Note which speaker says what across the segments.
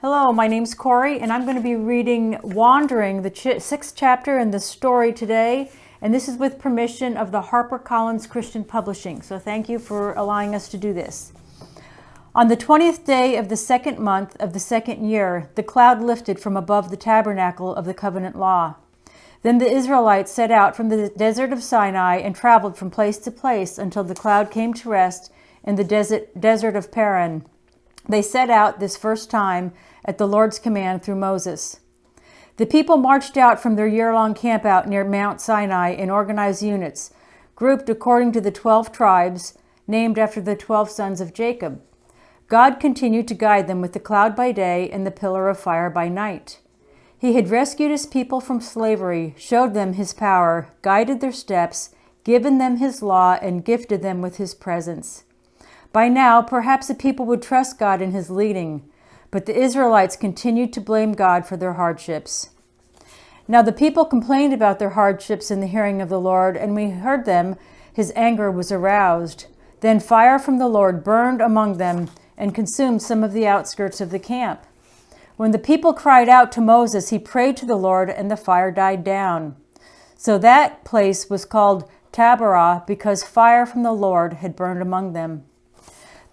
Speaker 1: Hello, my name's Cori, and I'm going to be reading Wandering, the 6th chapter in the story today. And this is with permission of the HarperCollins Christian Publishing. So thank you for allowing us to do this. On the 20th day of the 2nd month of the 2nd year, the cloud lifted from above the tabernacle of the covenant law. Then the Israelites set out from the desert of Sinai and traveled from place to place until the cloud came to rest in the desert of Paran. They set out this first time at the Lord's command through Moses. The people marched out from their year-long campout near Mount Sinai in organized units, grouped according to the 12 tribes, named after the 12 sons of Jacob. God continued to guide them with the cloud by day and the pillar of fire by night. He had rescued his people from slavery, showed them his power, guided their steps, given them his law, and gifted them with his presence. By now, perhaps the people would trust God in his leading, but the Israelites continued to blame God for their hardships. Now the people complained about their hardships in the hearing of the Lord, and when he heard them, his anger was aroused. Then fire from the Lord burned among them and consumed some of the outskirts of the camp. When the people cried out to Moses, he prayed to the Lord, and the fire died down. So that place was called Taberah, because fire from the Lord had burned among them.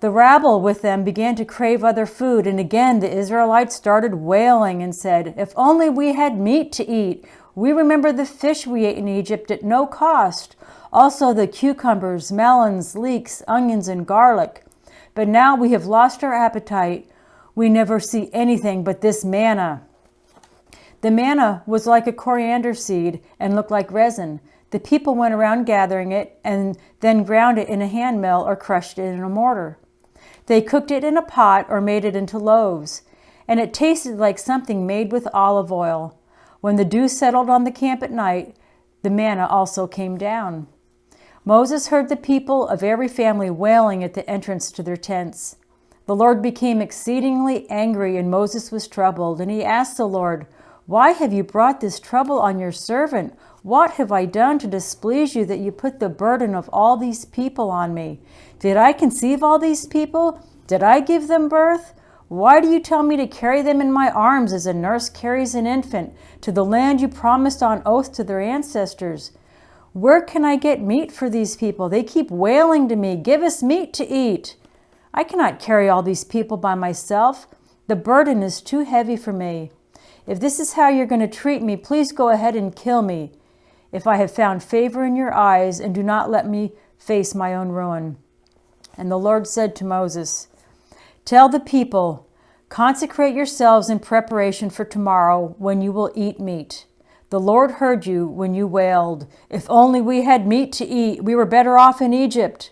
Speaker 1: The rabble with them began to crave other food, and again the Israelites started wailing and said, "If only we had meat to eat! We remember the fish we ate in Egypt at no cost, also the cucumbers, melons, leeks, onions, and garlic. But now we have lost our appetite. We never see anything but this manna." The manna was like a coriander seed and looked like resin. The people went around gathering it and then ground it in a hand mill or crushed it in a mortar. They cooked it in a pot or made it into loaves, and it tasted like something made with olive oil. When the dew settled on the camp at night, the manna also came down. Moses heard the people of every family wailing at the entrance to their tents. The Lord became exceedingly angry, and Moses was troubled, and he asked the Lord, "Why have you brought this trouble on your servant? What have I done to displease you that you put the burden of all these people on me? Did I conceive all these people? Did I give them birth? Why do you tell me to carry them in my arms as a nurse carries an infant to the land you promised on oath to their ancestors? Where can I get meat for these people? They keep wailing to me, 'Give us meat to eat.' I cannot carry all these people by myself. The burden is too heavy for me. If this is how you're going to treat me, please go ahead and kill me, if I have found favor in your eyes, and do not let me face my own ruin." And the Lord said to Moses, "Tell the people, consecrate yourselves in preparation for tomorrow when you will eat meat. The Lord heard you when you wailed, 'If only we had meat to eat, we were better off in Egypt.'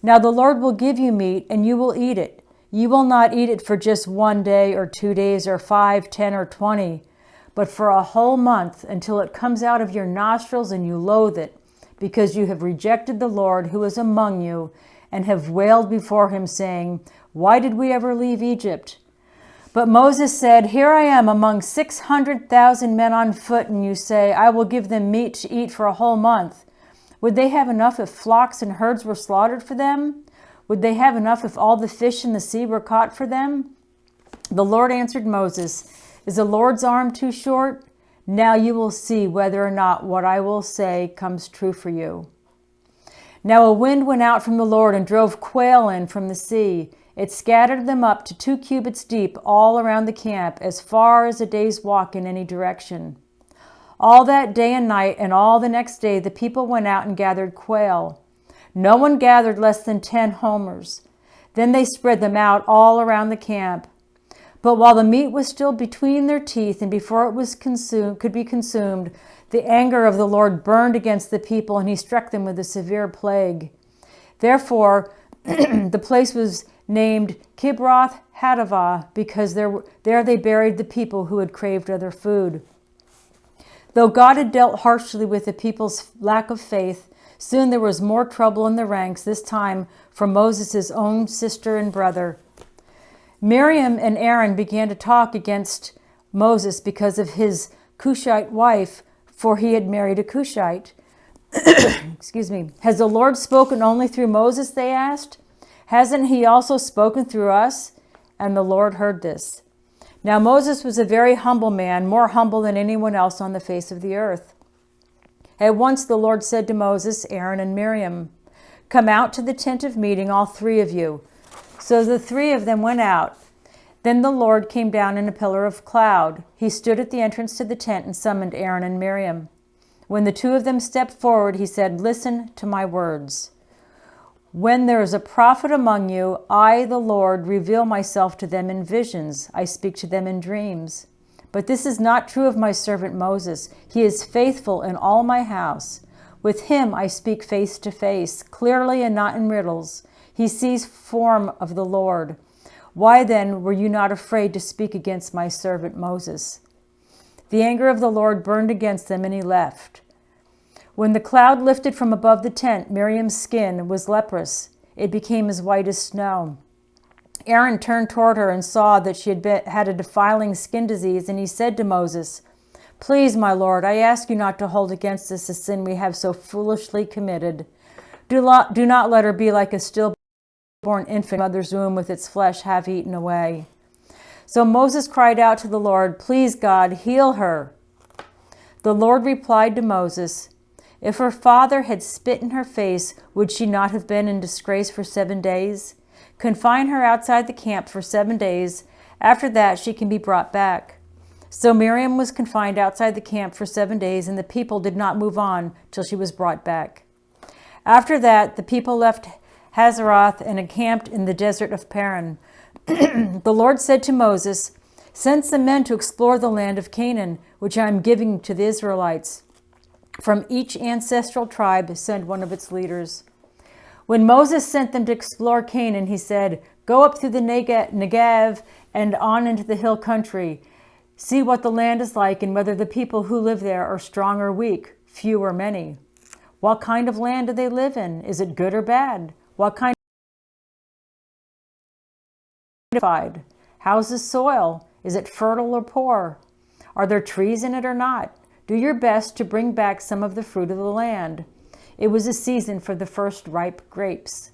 Speaker 1: Now the Lord will give you meat, and you will eat it. You will not eat it for just 1 day or 2 days or 5, 10, or 20, but for a whole month, until it comes out of your nostrils and you loathe it, because you have rejected the Lord who is among you, and have wailed before him, saying, 'Why did we ever leave Egypt?' But Moses said, 'Here I am among 600,000 men on foot, and you say, I will give them meat to eat for a whole month. Would they have enough if flocks and herds were slaughtered for them? Would they have enough if all the fish in the sea were caught for them?' The Lord answered Moses, 'Is the Lord's arm too short? Now you will see whether or not what I will say comes true for you.' Now a wind went out from the Lord and drove quail in from the sea. It scattered them up to 2 cubits deep all around the camp, as far as a day's walk in any direction. All that day and night and all the next day the people went out and gathered quail. No one gathered less than 10 homers. Then they spread them out all around the camp. But while the meat was still between their teeth and before it was could be consumed, the anger of the Lord burned against the people, and he struck them with a severe plague. Therefore, the place was named Kibroth Hattaavah, because there they buried the people who had craved other food. Though God had dealt harshly with the people's lack of faith, soon there was more trouble in the ranks, this time from Moses' own sister and brother. Miriam and Aaron began to talk against Moses because of his Cushite wife, for he had married a Cushite. Excuse me. "Has the Lord spoken only through Moses?" they asked. "Hasn't he also spoken through us?" And the Lord heard this. Now Moses was a very humble man, more humble than anyone else on the face of the earth. At once the Lord said to Moses, Aaron, and Miriam, "Come out to the tent of meeting, all three of you." So the three of them went out. Then the Lord came down in a pillar of cloud. He stood at the entrance to the tent and summoned Aaron and Miriam. When the two of them stepped forward, he said, "Listen to my words. When there is a prophet among you, I, the Lord, reveal myself to them in visions. I speak to them in dreams. But this is not true of my servant Moses. He is faithful in all my house. With him I speak face to face, clearly and not in riddles. He sees form of the Lord. Why then were you not afraid to speak against my servant Moses?" The anger of the Lord burned against them, and he left. When the cloud lifted from above the tent, Miriam's skin was leprous. It became as white as snow. Aaron turned toward her and saw that she had a defiling skin disease, and he said to Moses, "Please, my Lord, I ask you not to hold against us a sin we have so foolishly committed. Do not let her be like a stillborn infant in mother's womb with its flesh half eaten away." So Moses cried out to the Lord, "Please, God, heal her." The Lord replied to Moses, "If her father had spit in her face, would she not have been in disgrace for 7 days? Confine her outside the camp for 7 days. After that, she can be brought back." So Miriam was confined outside the camp for 7 days, and the people did not move on till she was brought back. After that, the people left Hazeroth and encamped in the desert of Paran. The Lord said to Moses, "Send some men to explore the land of Canaan, which I am giving to the Israelites. From each ancestral tribe, send one of its leaders." When Moses sent them to explore Canaan, he said, "Go up through the Negev and on into the hill country. See what the land is like and whether the people who live there are strong or weak, few or many. What kind of land do they live in? Is it good or bad? What kind of how's the soil? Is it fertile or poor? Are there trees in it or not? Do your best to bring back some of the fruit of the land." It was a season for the first ripe grapes.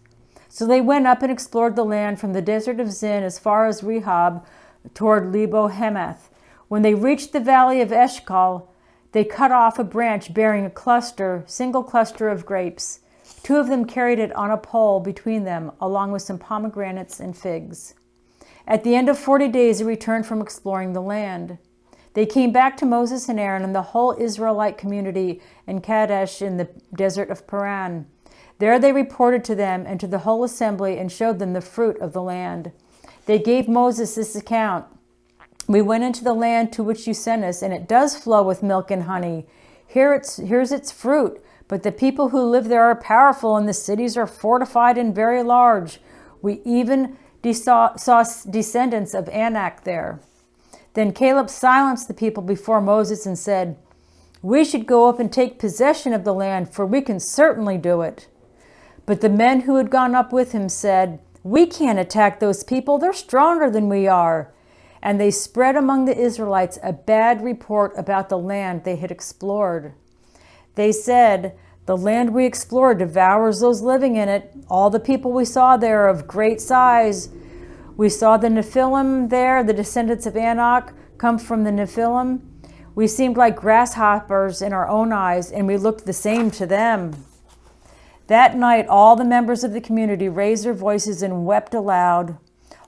Speaker 1: So they went up and explored the land from the desert of Zin as far as Rehob toward Lebo Hamath. When they reached the valley of Eshcol, they cut off a branch bearing a single cluster of grapes. Two of them carried it on a pole between them, along with some pomegranates and figs. At the end of 40 days, they returned from exploring the land. They came back to Moses and Aaron and the whole Israelite community in Kadesh in the desert of Paran. There they reported to them and to the whole assembly and showed them the fruit of the land. They gave Moses this account: "We went into the land to which you sent us, and it does flow with milk and honey. Here's its fruit, but the people who live there are powerful, and the cities are fortified and very large. We even saw descendants of Anak there." Then Caleb silenced the people before Moses and said, "We should go up and take possession of the land, for we can certainly do it." But the men who had gone up with him said, "We can't attack those people. They're stronger than we are." And they spread among the Israelites a bad report about the land they had explored. They said, "The land we explored devours those living in it. All the people we saw there are of great size. We saw the Nephilim there, the descendants of Anak come from the Nephilim. We seemed like grasshoppers in our own eyes, and we looked the same to them." That night, all the members of the community raised their voices and wept aloud.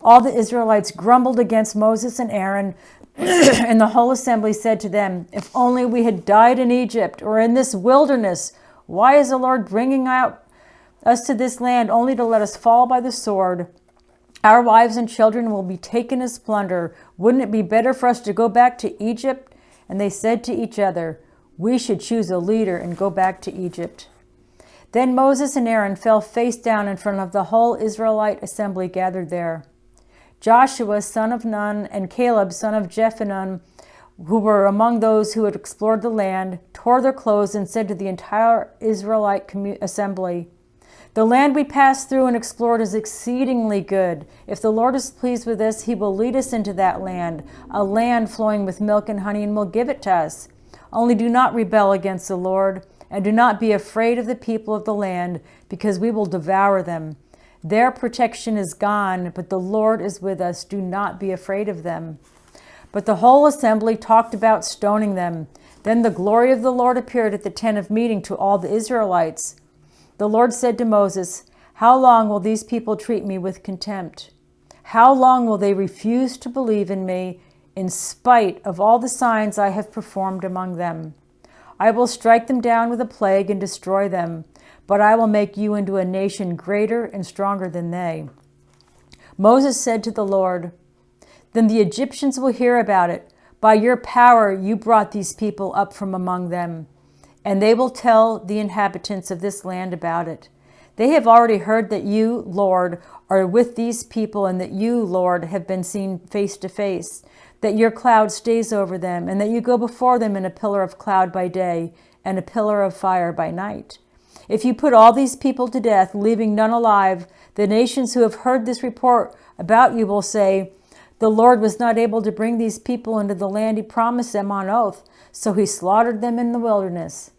Speaker 1: All the Israelites grumbled against Moses and Aaron, and the whole assembly said to them, "If only we had died in Egypt or in this wilderness. Why is the Lord bringing out us to this land only to let us fall by the sword? Our wives and children will be taken as plunder. Wouldn't it be better for us to go back to Egypt?" And they said to each other, "We should choose a leader and go back to Egypt." Then Moses and Aaron fell face down in front of the whole Israelite assembly gathered there. Joshua, son of Nun, and Caleb, son of Jephunneh, who were among those who had explored the land, tore their clothes and said to the entire Israelite assembly, "The land we passed through and explored is exceedingly good. If the Lord is pleased with us, he will lead us into that land, a land flowing with milk and honey, and will give it to us. Only do not rebel against the Lord, and do not be afraid of the people of the land, because we will devour them. Their protection is gone, but the Lord is with us. Do not be afraid of them." But the whole assembly talked about stoning them. Then the glory of the Lord appeared at the tent of meeting to all the Israelites. The Lord said to Moses, "How long will these people treat me with contempt? How long will they refuse to believe in me in spite of all the signs I have performed among them? I will strike them down with a plague and destroy them, but I will make you into a nation greater and stronger than they." Moses said to the Lord, "Then the Egyptians will hear about it. By your power you brought these people up from among them, and they will tell the inhabitants of this land about it. They have already heard that you, Lord, are with these people, and that you, Lord, have been seen face to face, that your cloud stays over them, and that you go before them in a pillar of cloud by day and a pillar of fire by night. If you put all these people to death, leaving none alive, the nations who have heard this report about you will say, 'The Lord was not able to bring these people into the land he promised them on oath, so he slaughtered them in the wilderness.'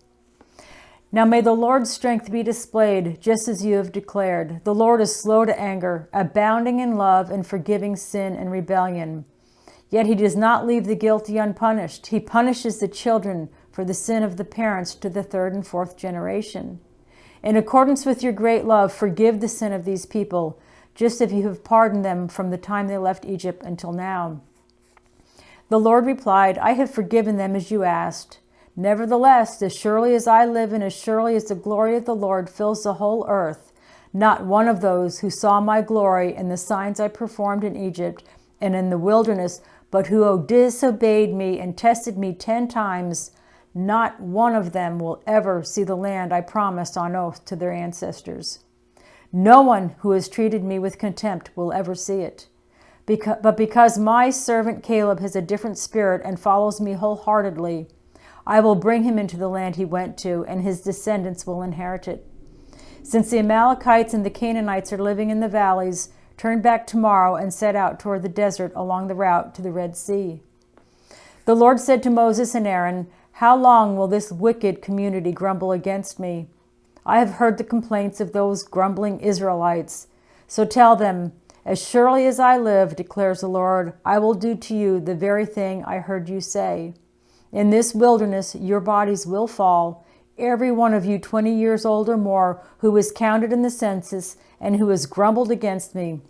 Speaker 1: Now may the Lord's strength be displayed, just as you have declared. The Lord is slow to anger, abounding in love, and forgiving sin and rebellion. Yet he does not leave the guilty unpunished. He punishes the children for the sin of the parents to the third and fourth generation. In accordance with your great love, forgive the sin of these people, just as you have pardoned them from the time they left Egypt until now." The Lord replied, "I have forgiven them as you asked. Nevertheless, as surely as I live and as surely as the glory of the Lord fills the whole earth, not one of those who saw my glory and the signs I performed in Egypt and in the wilderness, but who disobeyed me and tested me 10 times, not one of them will ever see the land I promised on oath to their ancestors. No one who has treated me with contempt will ever see it. But because my servant Caleb has a different spirit and follows me wholeheartedly, I will bring him into the land he went to, and his descendants will inherit it. Since the Amalekites and the Canaanites are living in the valleys, turn back tomorrow and set out toward the desert along the route to the Red Sea." The Lord said to Moses and Aaron, "How long will this wicked community grumble against me? I have heard the complaints of those grumbling Israelites. So tell them, 'As surely as I live, declares the Lord, I will do to you the very thing I heard you say. In this wilderness your bodies will fall, every one of you 20 years old or more who was counted in the census and who has grumbled against me.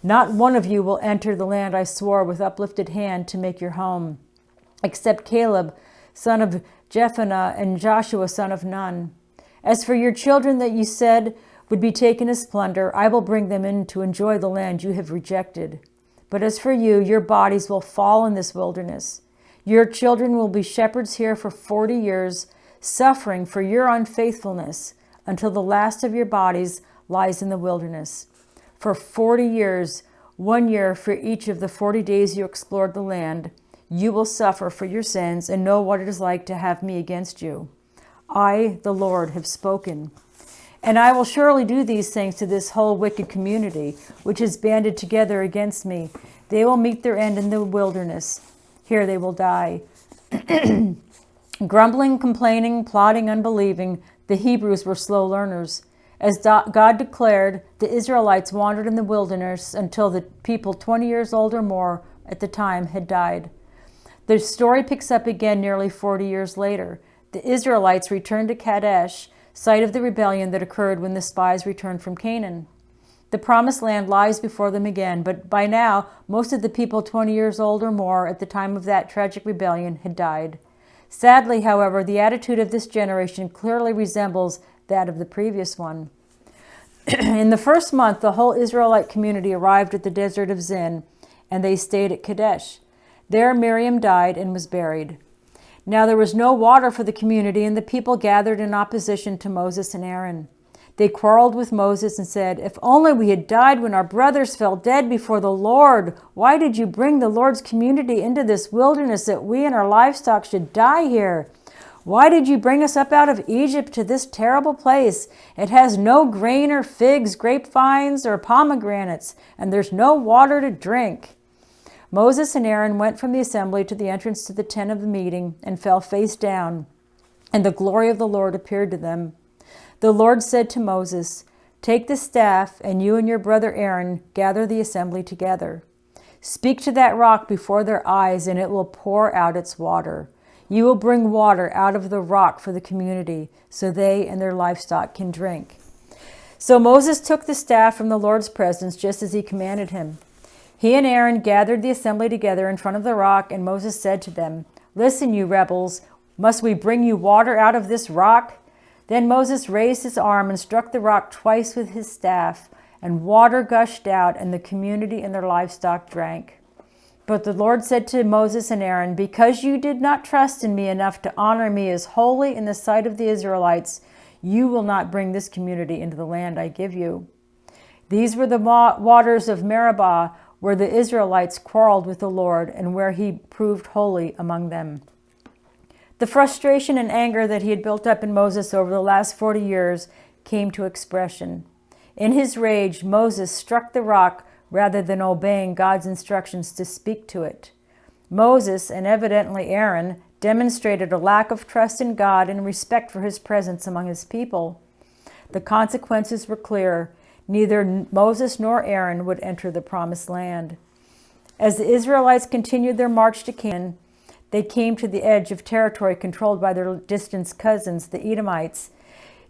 Speaker 1: Not one of you will enter the land I swore with uplifted hand to make your home, except Caleb, son of Jephunneh, and Joshua, son of Nun. As for your children that you said would be taken as plunder, I will bring them in to enjoy the land you have rejected. But as for you, your bodies will fall in this wilderness. Your children will be shepherds here for 40 years, suffering for your unfaithfulness until the last of your bodies lies in the wilderness. For 40 years, 1 year for each of the 40 days you explored the land, you will suffer for your sins and know what it is like to have me against you. I, the Lord, have spoken. And I will surely do these things to this whole wicked community, which is banded together against me. They will meet their end in the wilderness. Here they will die. Grumbling, complaining, plotting, unbelieving, the Hebrews were slow learners. As God declared, the Israelites wandered in the wilderness until the people 20 years old or more at the time had died. The story picks up again nearly 40 years later. The Israelites returned to Kadesh, site of the rebellion that occurred when the spies returned from Canaan. The promised land lies before them again, but by now, most of the people 20 years old or more at the time of that tragic rebellion had died. Sadly, however, the attitude of this generation clearly resembles that of the previous one. In the first month, the whole Israelite community arrived at the desert of Zin, and they stayed at Kadesh. There Miriam died and was buried. Now there was no water for the community, and the people gathered in opposition to Moses and Aaron. They quarreled with Moses and said, "If only we had died when our brothers fell dead before the Lord. Why did you bring the Lord's community into this wilderness that we and our livestock should die here? Why did you bring us up out of Egypt to this terrible place? It has no grain or figs, grapevines, or pomegranates, and there's no water to drink." Moses and Aaron went from the assembly to the entrance to the tent of the meeting and fell face down, and the glory of the Lord appeared to them. The Lord said to Moses, "Take the staff, and you and your brother Aaron gather the assembly together. Speak to that rock before their eyes, and it will pour out its water. You will bring water out of the rock for the community, so they and their livestock can drink." So Moses took the staff from the Lord's presence, just as he commanded him. He and Aaron gathered the assembly together in front of the rock, and Moses said to them, "Listen, you rebels, must we bring you water out of this rock?" Then Moses raised his arm and struck the rock twice with his staff, and water gushed out, and the community and their livestock drank. But the Lord said to Moses and Aaron, "Because you did not trust in me enough to honor me as holy in the sight of the Israelites, you will not bring this community into the land I give you." These were the waters of Meribah, where the Israelites quarreled with the Lord, and where he proved holy among them. The frustration and anger that he had built up in Moses over the last 40 years came to expression. In his rage, Moses struck the rock rather than obeying God's instructions to speak to it. Moses, and evidently Aaron, demonstrated a lack of trust in God and respect for his presence among his people. The consequences were clear. Neither Moses nor Aaron would enter the promised land. As the Israelites continued their march to Canaan, they came to the edge of territory controlled by their distant cousins, the Edomites,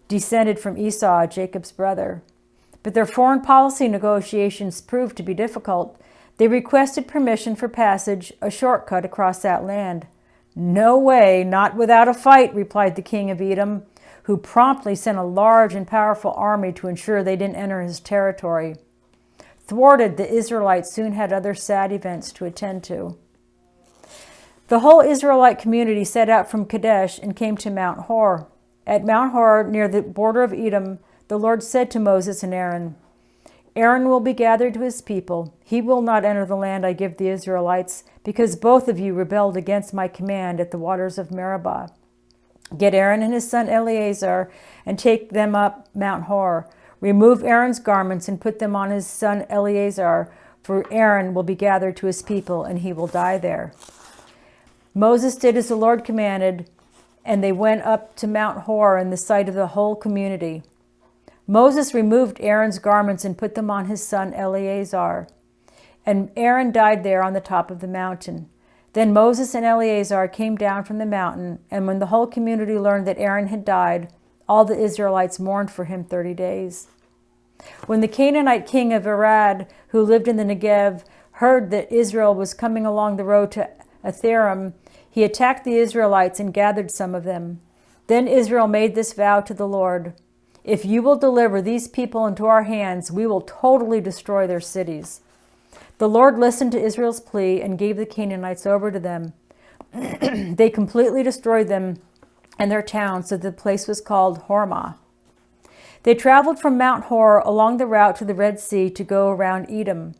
Speaker 1: descended from Esau, Jacob's brother. But their foreign policy negotiations proved to be difficult. They requested permission for passage, a shortcut across that land. "No way, not without a fight," replied the king of Edom, who promptly sent a large and powerful army to ensure they didn't enter his territory. Thwarted, the Israelites soon had other sad events to attend to. The whole Israelite community set out from Kadesh and came to Mount Hor. At Mount Hor, near the border of Edom, the Lord said to Moses and Aaron, "Aaron will be gathered to his people. He will not enter the land I give the Israelites, because both of you rebelled against my command at the waters of Meribah. Get Aaron and his son Eleazar and take them up Mount Hor. Remove Aaron's garments and put them on his son Eleazar, for Aaron will be gathered to his people, and he will die there." Moses did as the Lord commanded, and they went up to Mount Hor in the sight of the whole community. Moses removed Aaron's garments and put them on his son Eleazar, and Aaron died there on the top of the mountain. Then Moses and Eleazar came down from the mountain, and when the whole community learned that Aaron had died, all the Israelites mourned for him 30 days. When the Canaanite king of Arad, who lived in the Negev, heard that Israel was coming along the road to Atharim, he attacked the Israelites and gathered some of them. Then Israel made this vow to the Lord: "If you will deliver these people into our hands, we will totally destroy their cities." The Lord listened to Israel's plea and gave the Canaanites over to them. They completely destroyed them and their towns, so the place was called Hormah. They traveled from Mount Hor along the route to the Red Sea to go around Edom.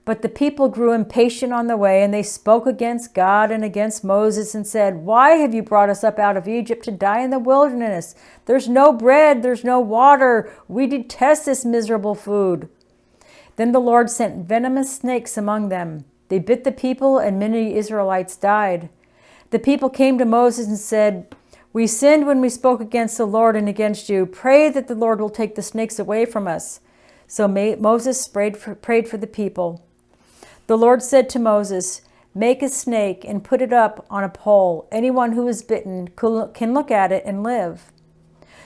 Speaker 1: But the people grew impatient on the way, and they spoke against God and against Moses and said, "Why have you brought us up out of Egypt to die in the wilderness? There's no bread, there's no water. We detest this miserable food." Then the Lord sent venomous snakes among them. They bit the people, and many Israelites died. The people came to Moses and said, "We sinned when we spoke against the Lord and against you. Pray that the Lord will take the snakes away from us." So Moses prayed for the people. The Lord said to Moses, "Make a snake and put it up on a pole. Anyone who is bitten can look at it and live."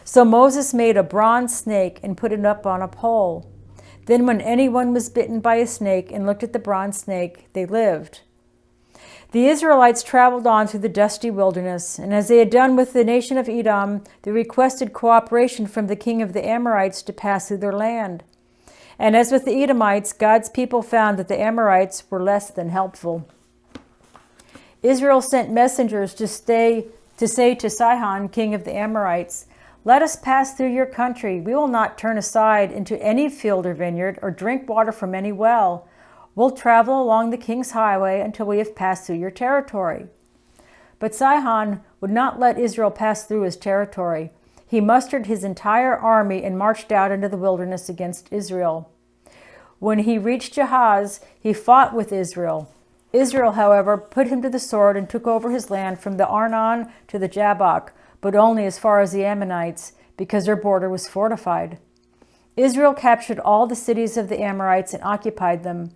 Speaker 1: So Moses made a bronze snake and put it up on a pole. Then when anyone was bitten by a snake and looked at the bronze snake, they lived. The Israelites traveled on through the dusty wilderness, and as they had done with the nation of Edom, they requested cooperation from the king of the Amorites to pass through their land. And as with the Edomites, God's people found that the Amorites were less than helpful. Israel sent messengers to say to Sihon, king of the Amorites, "Let us pass through your country. We will not turn aside into any field or vineyard or drink water from any well. We'll travel along the king's highway until we have passed through your territory." But Sihon would not let Israel pass through his territory. He mustered his entire army and marched out into the wilderness against Israel. When he reached Jahaz, he fought with Israel. Israel, however, put him to the sword and took over his land from the Arnon to the Jabbok, but only as far as the Ammonites, because their border was fortified. Israel captured all the cities of the Amorites and occupied them.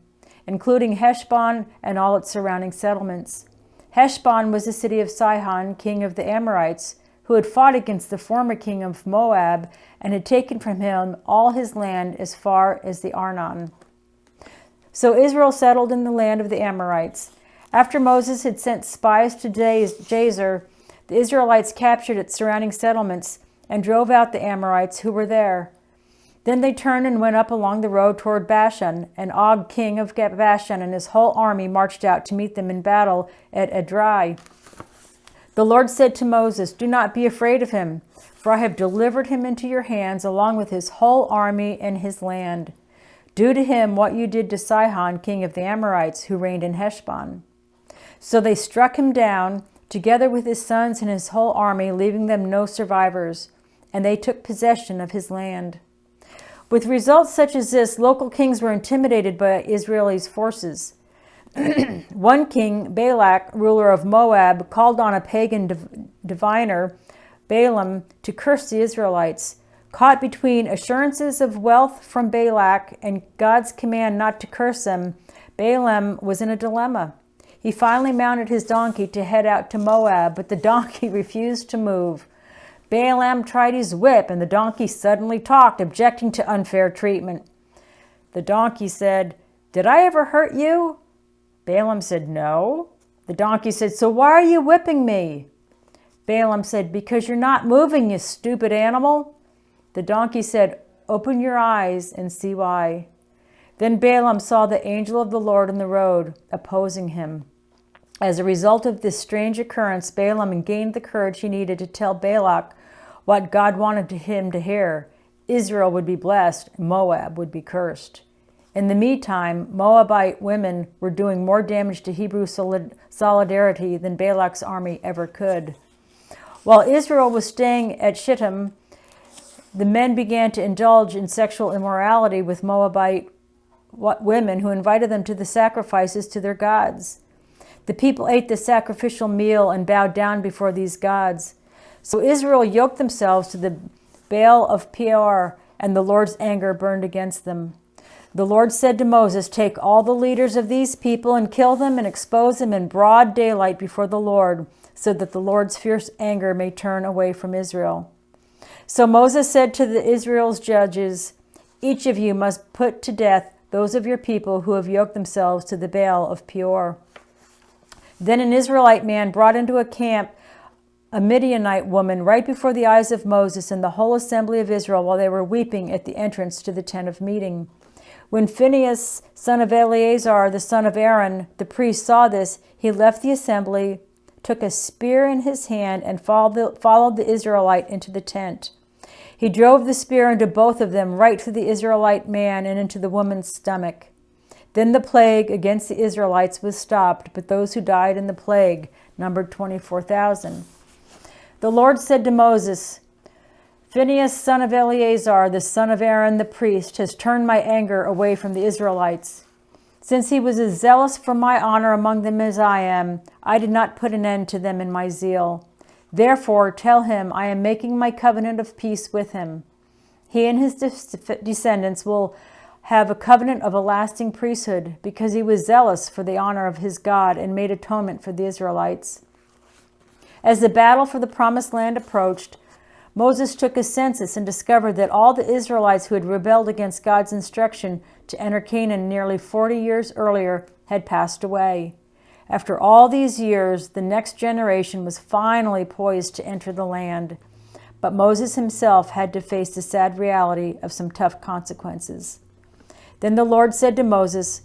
Speaker 1: including Heshbon and all its surrounding settlements. Heshbon was the city of Sihon, king of the Amorites, who had fought against the former king of Moab and had taken from him all his land as far as the Arnon. So Israel settled in the land of the Amorites. After Moses had sent spies to Jazer, the Israelites captured its surrounding settlements and drove out the Amorites who were there. Then they turned and went up along the road toward Bashan, and Og, king of Bashan, and his whole army marched out to meet them in battle at Edrei. The Lord said to Moses, "Do not be afraid of him, for I have delivered him into your hands along with his whole army and his land. Do to him what you did to Sihon, king of the Amorites, who reigned in Heshbon." So they struck him down, together with his sons and his whole army, leaving them no survivors, and they took possession of his land. With results such as this, local kings were intimidated by Israel's forces. One king, Balak, ruler of Moab, called on a pagan diviner, Balaam, to curse the Israelites. Caught between assurances of wealth from Balak and God's command not to curse them, Balaam was in a dilemma. He finally mounted his donkey to head out to Moab, but the donkey refused to move. Balaam tried his whip, and the donkey suddenly talked, objecting to unfair treatment. The donkey said, "Did I ever hurt you?" Balaam said, "No." The donkey said, "So why are you whipping me?" Balaam said, "Because you're not moving, you stupid animal." The donkey said, "Open your eyes and see why." Then Balaam saw the angel of the Lord in the road, opposing him. As a result of this strange occurrence, Balaam gained the courage he needed to tell Balak what God wanted him to hear. Israel would be blessed, Moab would be cursed. In the meantime, Moabite women were doing more damage to Hebrew solidarity than Balak's army ever could. While Israel was staying at Shittim, the men began to indulge in sexual immorality with Moabite women who invited them to the sacrifices to their gods. The people ate the sacrificial meal and bowed down before these gods. So Israel yoked themselves to the Baal of Peor, and the Lord's anger burned against them. The Lord said to Moses, "Take all the leaders of these people and kill them and expose them in broad daylight before the Lord, so that the Lord's fierce anger may turn away from Israel." So Moses said to Israel's judges, "Each of you must put to death those of your people who have yoked themselves to the Baal of Peor." Then an Israelite man brought into a camp a Midianite woman right before the eyes of Moses and the whole assembly of Israel while they were weeping at the entrance to the tent of meeting. When Phinehas, son of Eleazar, the son of Aaron, the priest, saw this, he left the assembly, took a spear in his hand, and followed the Israelite into the tent. He drove the spear into both of them, right through the Israelite man and into the woman's stomach. Then the plague against the Israelites was stopped, but those who died in the plague numbered 24,000. The Lord said to Moses, "Phinehas, son of Eleazar, the son of Aaron the priest, has turned my anger away from the Israelites. Since he was as zealous for my honor among them as I am, I did not put an end to them in my zeal. Therefore tell him I am making my covenant of peace with him. He and his descendants will have a covenant of a lasting priesthood, because he was zealous for the honor of his God and made atonement for the Israelites." As the battle for the promised land approached, Moses took a census and discovered that all the Israelites who had rebelled against God's instruction to enter Canaan nearly 40 years earlier had passed away. After all these years, the next generation was finally poised to enter the land. But Moses himself had to face the sad reality of some tough consequences. Then the Lord said to Moses,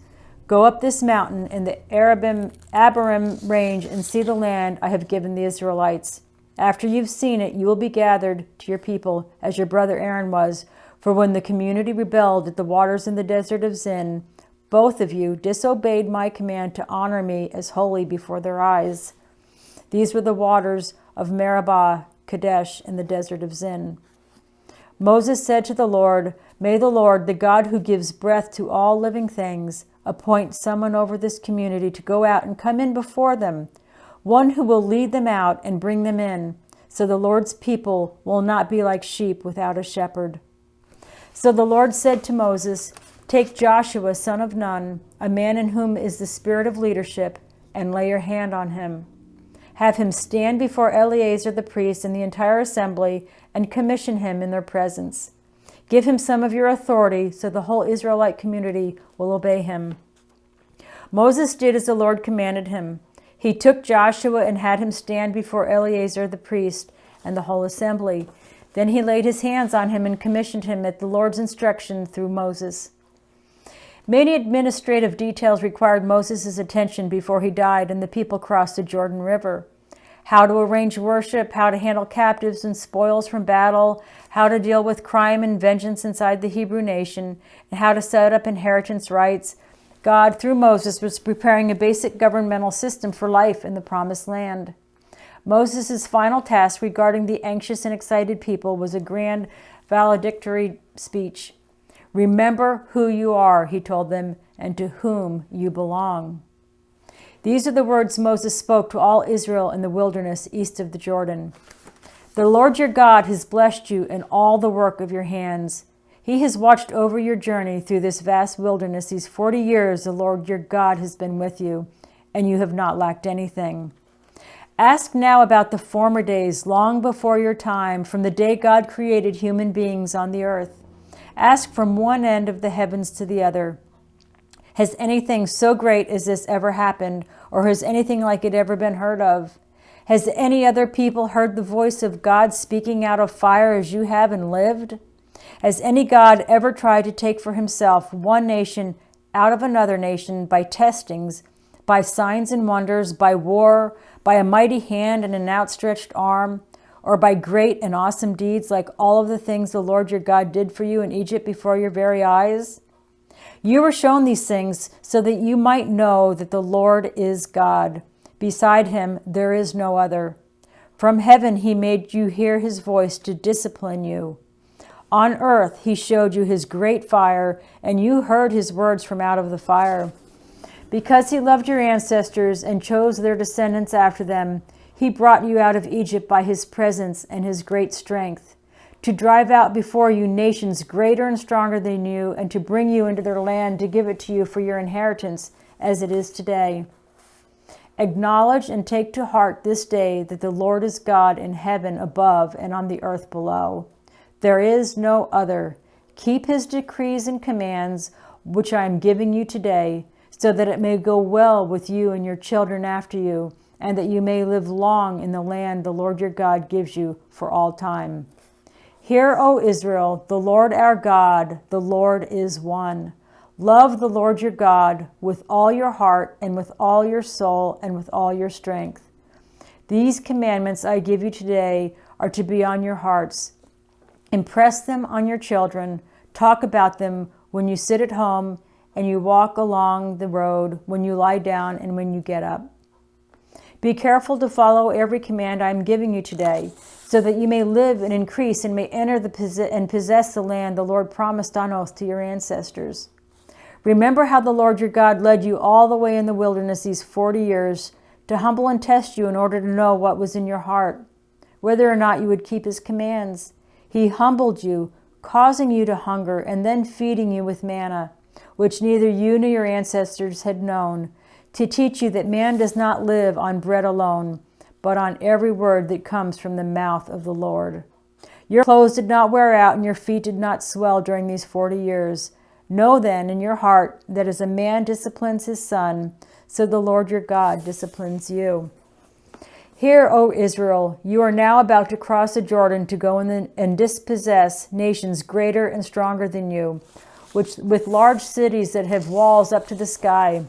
Speaker 1: "Go up this mountain in the Abarim range and see the land I have given the Israelites. After you've seen it, you will be gathered to your people as your brother Aaron was. For when the community rebelled at the waters in the desert of Zin, both of you disobeyed my command to honor me as holy before their eyes. These were the waters of Meribah, Kadesh, in the desert of Zin." Moses said to the Lord, "May the Lord, the God who gives breath to all living things, appoint someone over this community to go out and come in before them, one who will lead them out and bring them in, so the Lord's people will not be like sheep without a shepherd." So the Lord said to Moses, Take Joshua, son of Nun, a man in whom is the spirit of leadership, and lay your hand on him. Have him stand before Eleazar the priest and the entire assembly, and commission him in their presence. Give him some of your authority, so the whole Israelite community will obey him." Moses did as the Lord commanded him. He took Joshua and had him stand before Eleazar the priest and the whole assembly. Then he laid his hands on him and commissioned him at the Lord's instruction through Moses. Many administrative details required Moses' attention before he died and the people crossed the Jordan River. How to arrange worship, how to handle captives and spoils from battle, how to deal with crime and vengeance inside the Hebrew nation, and how to set up inheritance rights. God, through Moses, was preparing a basic governmental system for life in the Promised Land. Moses' final task regarding the anxious and excited people was a grand valedictory speech. "Remember who you are," he told them, "and to whom you belong." These are the words Moses spoke to all Israel in the wilderness east of the Jordan. "The Lord your God has blessed you in all the work of your hands. He has watched over your journey through this vast wilderness. These 40 years the Lord your God has been with you, and you have not lacked anything. Ask now about the former days, long before your time, from the day God created human beings on the earth. Ask from one end of the heavens to the other. Has anything so great as this ever happened, or has anything like it ever been heard of? Has any other people heard the voice of God speaking out of fire as you have and lived? Has any God ever tried to take for himself one nation out of another nation by testings, by signs and wonders, by war, by a mighty hand and an outstretched arm, or by great and awesome deeds like all of the things the Lord your God did for you in Egypt before your very eyes? You were shown these things so that you might know that the Lord is God. Beside him there is no other. From heaven he made you hear his voice to discipline you. On earth he showed you his great fire, and you heard his words from out of the fire. Because he loved your ancestors and chose their descendants after them, he brought you out of Egypt by his presence and his great strength, to drive out before you nations greater and stronger than you, and to bring you into their land to give it to you for your inheritance, as it is today. Acknowledge and take to heart this day that the Lord is God in heaven above and on the earth below. There is no other. Keep his decrees and commands, which I am giving you today, so that it may go well with you and your children after you, and that you may live long in the land the Lord your God gives you for all time. Hear, O Israel, the Lord our God, the Lord is one. Love the Lord your God with all your heart and with all your soul and with all your strength. These commandments I give you today are to be on your hearts. Impress them on your children. Talk about them when you sit at home and you walk along the road, when you lie down and when you get up. Be careful to follow every command I am giving you today, so that you may live and increase and may enter and possess the land the Lord promised on oath to your ancestors. Remember how the Lord your God led you all the way in the wilderness these 40 years to humble and test you in order to know what was in your heart, whether or not you would keep his commands. He humbled you, causing you to hunger, and then feeding you with manna, which neither you nor your ancestors had known, to teach you that man does not live on bread alone, but on every word that comes from the mouth of the Lord. Your clothes did not wear out, and your feet did not swell during these 40 years. Know then in your heart that as a man disciplines his son, so the Lord your God disciplines you. Hear, O Israel, you are now about to cross the Jordan to go and dispossess nations greater and stronger than you, with large cities that have walls up to the sky.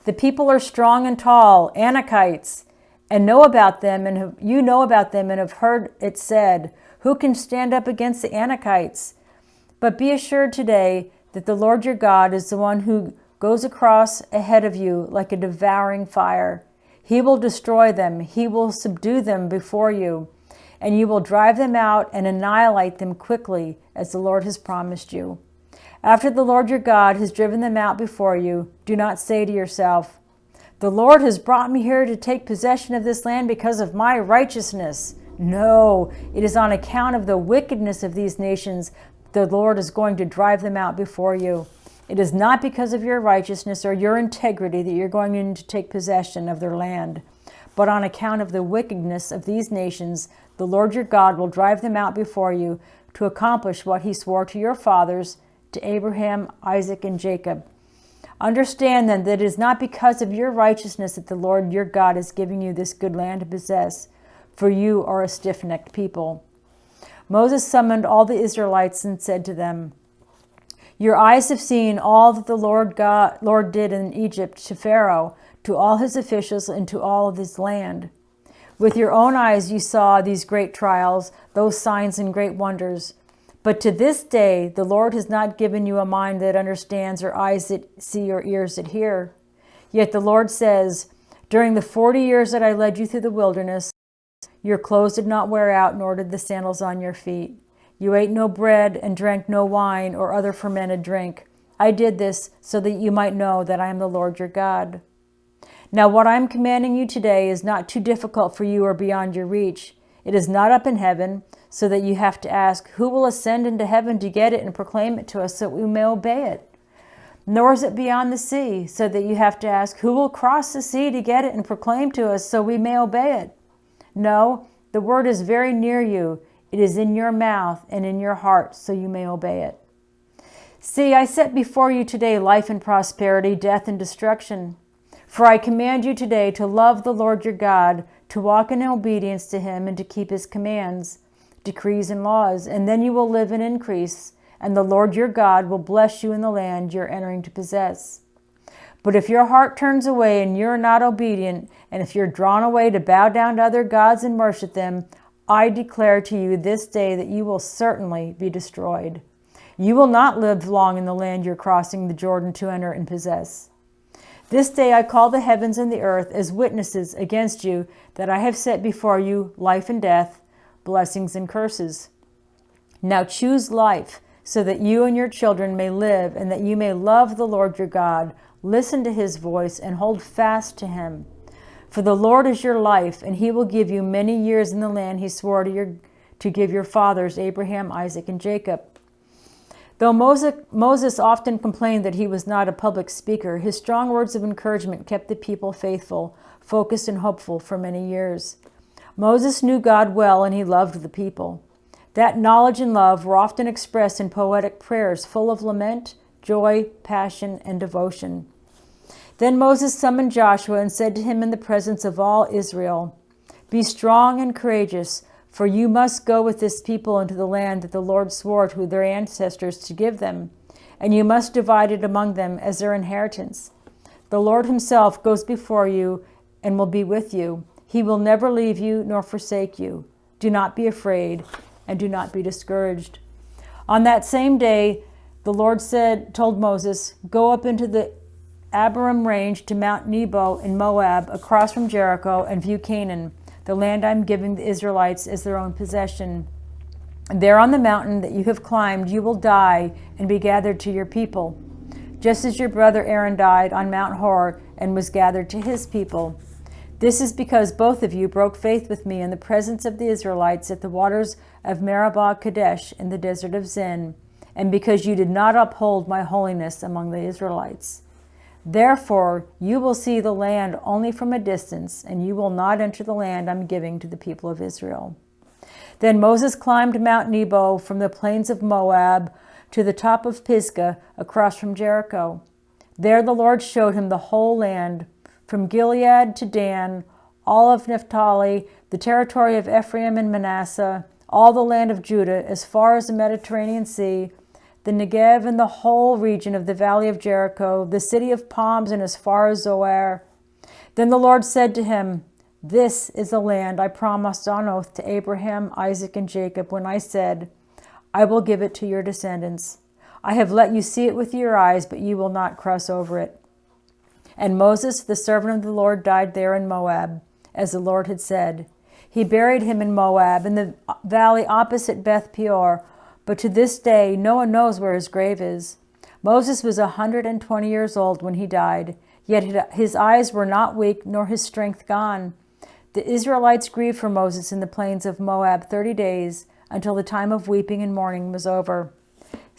Speaker 1: The people are strong and tall, Anakites, and know about them, and you know about them and have heard it said, who can stand up against the Anakites? But be assured today that the Lord your God is the one who goes across ahead of you like a devouring fire. He will destroy them. He will subdue them before you, and you will drive them out and annihilate them quickly, as the Lord has promised you. After the Lord your God has driven them out before you, do not say to yourself, the Lord has brought me here to take possession of this land because of my righteousness. No, it is on account of the wickedness of these nations the Lord is going to drive them out before you. It is not because of your righteousness or your integrity that you're going in to take possession of their land, but on account of the wickedness of these nations, the Lord your God will drive them out before you to accomplish what he swore to your fathers, to Abraham, Isaac, and Jacob. Understand then that it is not because of your righteousness that the Lord your God is giving you this good land to possess, for you are a stiff-necked people. Moses summoned all the Israelites and said to them, your eyes have seen all that the Lord did in Egypt to Pharaoh, to all his officials, and to all of his land. With your own eyes you saw these great trials, those signs and great wonders. But to this day the Lord has not given you a mind that understands, or eyes that see, or ears that hear. Yet the Lord says, during the 40 years that I led you through the wilderness, your clothes did not wear out, nor did the sandals on your feet. You ate no bread and drank no wine or other fermented drink. I did this so that you might know that I am the Lord your God. Now what I am commanding you today is not too difficult for you or beyond your reach. It is not up in heaven, so that you have to ask, who will ascend into heaven to get it and proclaim it to us so that we may obey it? Nor is it beyond the sea, so that you have to ask, who will cross the sea to get it and proclaim to us so we may obey it? No, the word is very near you. It is in your mouth and in your heart, so you may obey it. See, I set before you today life and prosperity, death and destruction. For I command you today to love the Lord your God, to walk in obedience to him, and to keep his commands, decrees, and laws, and then you will live and increase, and the Lord your God will bless you in the land you're entering to possess. But if your heart turns away and you're not obedient, and if you're drawn away to bow down to other gods and worship them, I declare to you this day that you will certainly be destroyed. You will not live long in the land you're crossing the Jordan to enter and possess. This day I call the heavens and the earth as witnesses against you that I have set before you life and death, blessings and curses. Now choose life, so that you and your children may live, and that you may love the Lord your God, listen to his voice, and hold fast to him. For the Lord is your life, and he will give you many years in the land he swore to give your fathers, Abraham, Isaac, and Jacob. Though Moses often complained that he was not a public speaker, his strong words of encouragement kept the people faithful, focused, and hopeful for many years. Moses knew God well, and he loved the people. That knowledge and love were often expressed in poetic prayers full of lament, joy, passion, and devotion. Then Moses summoned Joshua and said to him in the presence of all Israel, be strong and courageous, for you must go with this people into the land that the Lord swore to their ancestors to give them, and you must divide it among them as their inheritance. The Lord himself goes before you and will be with you. He will never leave you nor forsake you. Do not be afraid and do not be discouraged. On that same day, the Lord told Moses, go up into the Abarim range to Mount Nebo in Moab, across from Jericho, and view Canaan, the land I'm giving the Israelites as their own possession. There on the mountain that you have climbed, you will die and be gathered to your people, just as your brother Aaron died on Mount Hor and was gathered to his people. This is because both of you broke faith with me in the presence of the Israelites at the waters of Meribah Kadesh in the desert of Zin, and because you did not uphold my holiness among the Israelites. Therefore, you will see the land only from a distance, and you will not enter the land I'm giving to the people of Israel. Then Moses climbed Mount Nebo from the plains of Moab to the top of Pisgah across from Jericho. There the Lord showed him the whole land, from Gilead to Dan, all of Naphtali, the territory of Ephraim and Manasseh, all the land of Judah, as far as the Mediterranean Sea, the Negev and the whole region of the valley of Jericho, the city of palms, and as far as Zoar. Then the Lord said to him, this is the land I promised on oath to Abraham, Isaac, and Jacob when I said, I will give it to your descendants. I have let you see it with your eyes, but you will not cross over it. And Moses, the servant of the Lord, died there in Moab, as the Lord had said. He buried him in Moab, in the valley opposite Beth Peor, but to this day no one knows where his grave is. Moses was 120 years old when he died, yet his eyes were not weak, nor his strength gone. The Israelites grieved for Moses in the plains of Moab 30 days, until the time of weeping and mourning was over.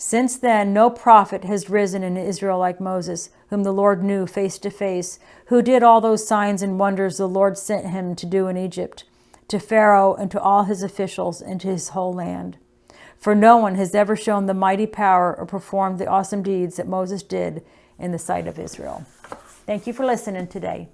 Speaker 1: Since then, no prophet has risen in Israel like Moses, whom the Lord knew face to face, who did all those signs and wonders the Lord sent him to do in Egypt, to Pharaoh and to all his officials and to his whole land. For no one has ever shown the mighty power or performed the awesome deeds that Moses did in the sight of Israel. Thank you for listening today.